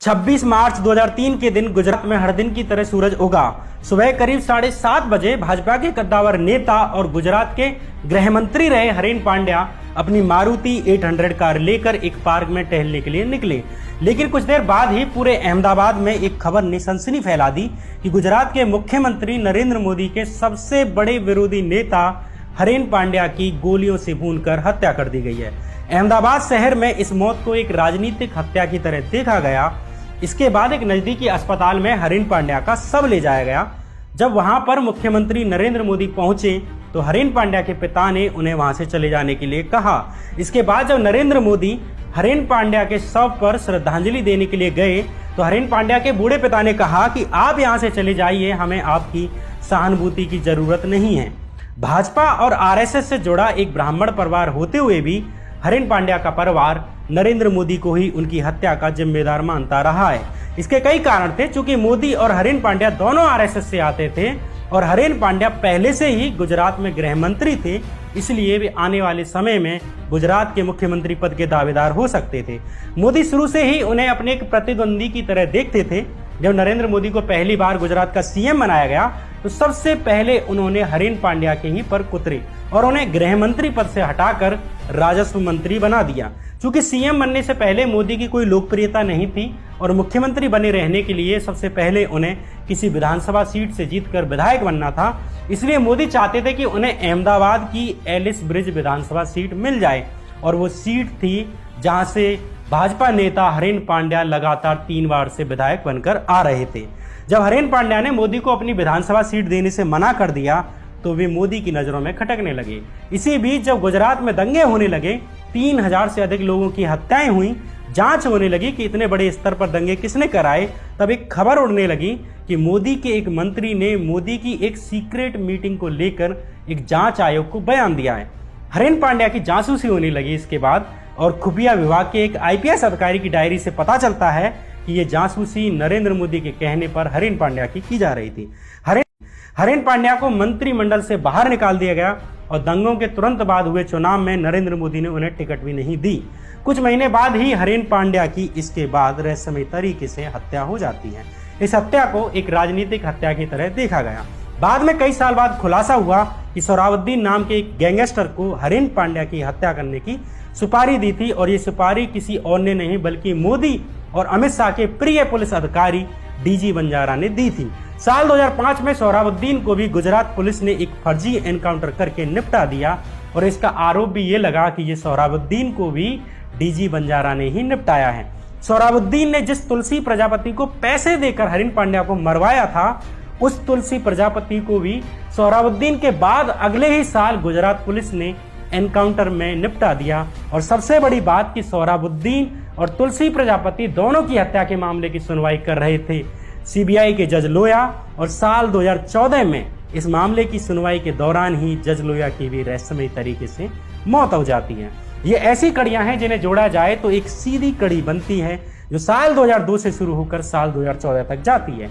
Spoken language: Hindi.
26 मार्च 2003 के दिन गुजरात में हर दिन की तरह सूरज उगा। सुबह करीब 7:30 बजे भाजपा के कद्दावर नेता और गुजरात के गृह मंत्री रहे हरेन पांड्या अपनी मारुति 800 कार लेकर एक पार्क में टहलने के लिए निकले। लेकिन कुछ देर बाद ही पूरे अहमदाबाद में एक खबर ने सनसनी फैला दी कि गुजरात के मुख्यमंत्री नरेंद्र मोदी के सबसे बड़े विरोधी नेता हरेन पांड्या की गोलियों से भूनकर हत्या कर दी गई है। अहमदाबाद शहर में इस मौत को एक राजनीतिक हत्या की तरह देखा गया। इसके बाद एक नजदीकी अस्पताल में हरेन पांड्या का शव ले जाया गया। जब वहां पर मुख्यमंत्री नरेंद्र मोदी पहुंचे तो हरेन पांड्या के पिता ने उन्हें वहां से चले जाने के लिए कहा। इसके बाद जब नरेंद्र मोदी हरेन पांड्या के शव पर श्रद्धांजलि देने के लिए गए तो हरेन पांड्या के बूढ़े पिता ने कहा कि आप यहां से चले जाइए, हमें आपकी सहानुभूति की जरूरत नहीं है। भाजपा और आरएसएस से जुड़ा एक ब्राह्मण परिवार होते हुए भी हरेन पांड्या का परिवार नरेंद्र मोदी को ही उनकी हत्या का जिम्मेदार मानता रहा है। इसके कई कारण थे। चूंकि मोदी और हरेन पांड्या दोनों आरएसएस से आते थे और हरेन पांड्या पहले से ही गुजरात में गृह मंत्री थे, इसलिए वे आने वाले समय में गुजरात के मुख्यमंत्री पद के दावेदार हो सकते थे। मोदी शुरू से ही उन्हें अपने एक प्रतिद्वंदी की तरह देखते थे। जब नरेंद्र मोदी को पहली बार गुजरात का सीएम बनाया गया तो सबसे पहले उन्होंने हरेन पांड्या के ही पर कुतरे और उन्हें गृह मंत्री पद से हटाकर राजस्व मंत्री बना दिया। चूंकि सीएम बनने से पहले मोदी की कोई लोकप्रियता नहीं थी और मुख्यमंत्री बने रहने के लिए सबसे पहले उन्हें किसी विधानसभा सीट से जीतकर विधायक बनना था, इसलिए मोदी चाहते थे कि उन्हें अहमदाबाद की एलिस ब्रिज विधानसभा सीट मिल जाए और वो सीट थी जहां से भाजपा नेता हरेन पांड्या लगातार 3 बार से विधायक बनकर आ रहे थे। जब हरेन पांड्या ने मोदी को अपनी विधानसभा सीट देने से मना कर दिया तो वे मोदी की नजरों में खटकने लगे। इसी बीच जब गुजरात में दंगे होने लगे, 3000 से अधिक लोगों की हत्याएं हुई, जांच होने लगी कि इतने बड़े स्तर पर दंगे किसने कराए, तब एक खबर उड़ने लगी कि मोदी के एक मंत्री ने मोदी की एक सीक्रेट मीटिंग को लेकर एक जांच आयोग को बयान दिया है। हरेन पांड्या की जासूसी होने लगी इसके बाद, और खुफिया विभाग के एक आईपीएस अधिकारी की डायरी से पता चलता है कि ये जासूसी नरेंद्र मोदी के कहने पर हरेन पांड्या की जा रही थी। हरेन पांड्या को मंत्रिमंडल से बाहर निकाल दिया गया और दंगों के तुरंत बाद हुए चुनाव में नरेंद्र मोदी ने उन्हें टिकट भी नहीं दी। कुछ महीने बाद ही हरेन पांड्या की इसके बाद रहस्यमय तरीके से हत्या हो जाती है। इस हत्या को एक राजनीतिक हत्या की तरह देखा गया। बाद में कई साल बाद खुलासा हुआ कि सोहराबुद्दीन नाम के एक गैंगस्टर को हरेन पांड्या की हत्या करने की सुपारी दी थी और ये सुपारी किसी और ने नहीं बल्कि मोदी और अमित शाह के प्रिय पुलिस अधिकारी डीजी बंजारा ने दी थी। साल 2005 में सोहराबुद्दीन को भी गुजरात पुलिस ने एक फर्जी एनकाउंटर करके निपटा दिया और इसका आरोप भी ये लगा कि ये सोहराबुद्दीन को भी डीजी बंजारा ने ही निपटाया है। सोहराबुद्दीन ने जिस तुलसी प्रजापति को पैसे देकर हरेन पांड्या को मरवाया था, उस तुलसी प्रजापति को भी सोहराबुद्दीन के बाद अगले ही साल गुजरात पुलिस ने एनकाउंटर में निपटा दिया। और सबसे बड़ी बात कि सोहराबुद्दीन और तुलसी प्रजापति दोनों की हत्या के मामले की सुनवाई कर रहे थे सीबीआई के जज लोया, और साल 2014 में इस मामले की सुनवाई के दौरान ही जज लोया की भी रहस्यमय तरीके से मौत हो जाती है। ये ऐसी कड़ियां हैं जिन्हें जोड़ा जाए तो एक सीधी कड़ी बनती है जो साल 2002 से शुरू होकर साल 2014 तक जाती है।